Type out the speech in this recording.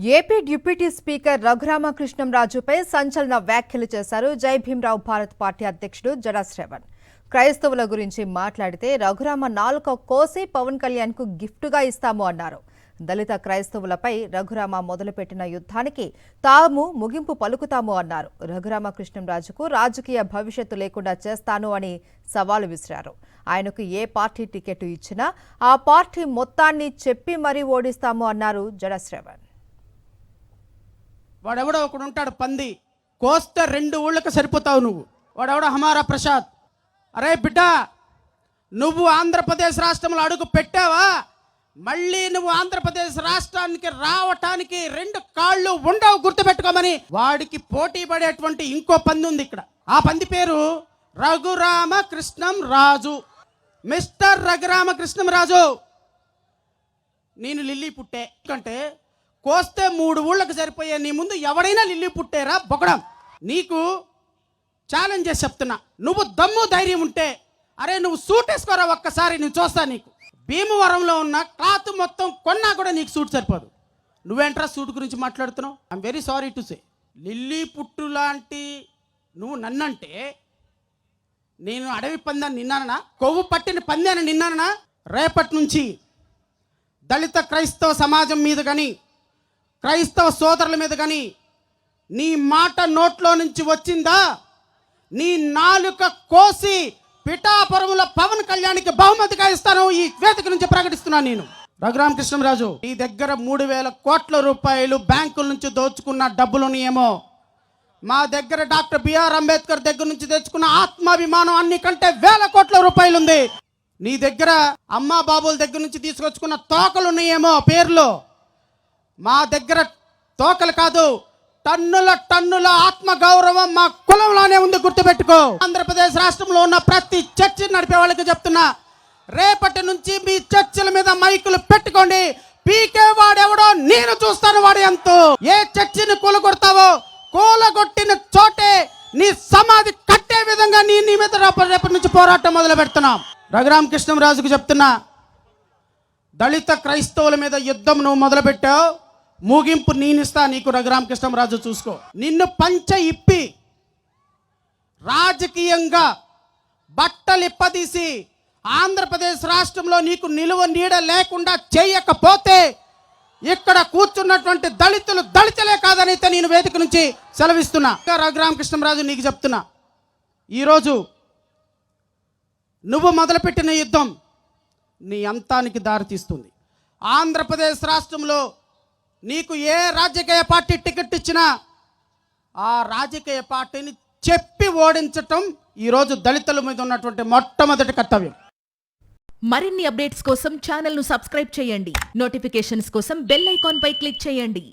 AP deputy speaker రఘురామకృష్ణంరాజుపై సంచలన వ్యాఖ్యలు చేశారు జై భీమ్రావ్ భారత్ పార్టీ అధ్యక్షుడు జడా శ్రవణ్. క్రైస్తవుల గురించి మాట్లాడితే రఘురామ నాలుక కోసి పవన్ కళ్యాణ్ కు గిఫ్టుగా ఇస్తాము అన్నారు. దళిత క్రైస్తవులపై రఘురామ మొదలుపెట్టిన యుద్ధానికి తాము ముగింపు పలుకుతాము అన్నారు. రఘురామకృష్ణంరాజుకు రాజకీయ భవిష్యత్తు లేకుండా చేస్తాను అని సవాలు విసిరారు. ఆయనకు ఏ పార్టీ టికెట్ ఇచ్చినా ఆ పార్టీ మొత్తాన్ని చెప్పి మరీ ఓడిస్తాము అన్నారు జడా శ్రవణ్. వాడెవడో ఒకడు ఉంటాడు పంది, కోస్తే 2 ఊళ్ళకి సరిపోతావు నువ్వు. వాడెవడో హమారా ప్రసాద్. అరే బిడ్డ, నువ్వు ఆంధ్రప్రదేశ్ రాష్ట్రంలో అడుగు పెట్టావా, మళ్ళీ నువ్వు ఆంధ్రప్రదేశ్ రాష్ట్రానికి రావటానికి 2 కాళ్ళు ఉండవు, గుర్తుపెట్టుకోమని వాడికి పోటీ పడేటువంటి ఇంకో పంది ఉంది ఇక్కడ. ఆ పంది పేరు రఘురామకృష్ణంరాజు. మిస్టర్ రఘురామకృష్ణంరాజు, నేను లిల్లీ పుట్టే ఎందుకంటే కోస్తే 3 ఊళ్ళకి సరిపోయే నీ ముందు ఎవడైనా లిల్లీ పుట్టేరా బొగడం. నీకు ఛాలెంజ్ చేసి చెప్తున్నా, నువ్వు దమ్ము ధైర్యం ఉంటే అరే నువ్వు సూట్ వేసుకోరా ఒక్కసారి, నేను చూస్తా. నీకు భీమవరంలో ఉన్న క్లాత్ మొత్తం కొన్నా కూడా నీకు సూట్ సరిపోదు. నువ్వేంట్రా సూట్ గురించి మాట్లాడుతున్నావు? I'm very sorry to say. Lily పుట్టు లాంటి నువ్వు నన్నంటే నేను అడవి పందాన్ని నిన్నానా, కొవ్వు పట్టిన పందాన్ని నిన్నానా? రేపటి నుంచి దళిత క్రైస్తవ సమాజం మీద కానీ క్రైస్తవ సోదరుల మీద కానీ నీ మాట నోట్లో నుంచి వచ్చిందా, నీ నాలుక కోసి పిఠాపురముల పవన్ కళ్యాణ్కి బహుమతిగా ఇస్తాను ఈ వేదిక నుంచి ప్రకటిస్తున్నాను. నేను రఘురామకృష్ణంరాజు, నీ దగ్గర 3,000 కోట్ల రూపాయలు బ్యాంకుల నుంచి దోచుకున్న డబ్బులునేమో, మా దగ్గర డాక్టర్ బిఆర్ అంబేద్కర్ దగ్గర నుంచి తెచ్చుకున్న ఆత్మాభిమానం అన్నికంటే 1,000 కోట్ల రూపాయలు ఉంది. నీ దగ్గర అమ్మా బాబుల దగ్గర నుంచి తీసుకొచ్చుకున్న తోకలు ఉన్నాయేమో పేర్లు, మా దగ్గర తోకలు కాదు, టన్నుల ఆత్మగౌరవం మా కులంలోనే ఉంది, గుర్తుపెట్టుకో. ఆంధ్రప్రదేశ్ రాష్ట్రంలో ఉన్న ప్రతి చర్చి నడిపే వాళ్ళకి చెప్తున్నా, రేపటి నుంచి మీ చర్చిల మీద మైకులు పెట్టుకోండి. పీకే వాడెవడో నేను చూస్తాను, వాడు ఎంతో. ఏ చర్చిని కూలగొడతావో కూలగొట్టిన చోటే నీ సమాధి కట్టే విధంగా నీ మీద రేపటి నుంచి పోరాటం మొదలు పెడుతున్నాం. రఘురామకృష్ణంరాజుకు చెప్తున్నా, దళిత క్రైస్తవుల మీద యుద్ధం నువ్వు మొదలుపెట్టావు, ముగింపు నేనిస్తా నీకు. రఘురామకృష్ణంరాజు చూసుకో. నిన్ను పంచ ఇప్పి రాజకీయంగా బట్టలిప్పదీసి ఆంధ్రప్రదేశ్ రాష్ట్రంలో నీకు నిలువ నీడ లేకుండా చేయకపోతే ఇక్కడ కూర్చున్నటువంటి దళితులు దళితులే కాదనైతే నేను వేదిక నుంచి సెలవిస్తున్నా. రఘురామకృష్ణంరాజు నీకు చెప్తున్నా, ఈరోజు నువ్వు మొదలుపెట్టిన యుద్ధం నీ అంతానికి దారితీస్తుంది. ఆంధ్రప్రదేశ్ రాష్ట్రంలో నీకు ఏ రాజకీయ పార్టీ టికెట్ ఇచ్చినా ఆ రాజకీయ పార్టీని చెప్పి ఓడించటం ఈరోజు దళితుల మీద ఉన్నటువంటి మొట్టమొదటి కర్తవ్యం. మరిన్ని అప్డేట్స్ కోసం ఛానల్ ను సబ్స్క్రైబ్ చేయండి. నోటిఫికేషన్స్ కోసం బెల్ ఐకాన్ పై క్లిక్ చేయండి.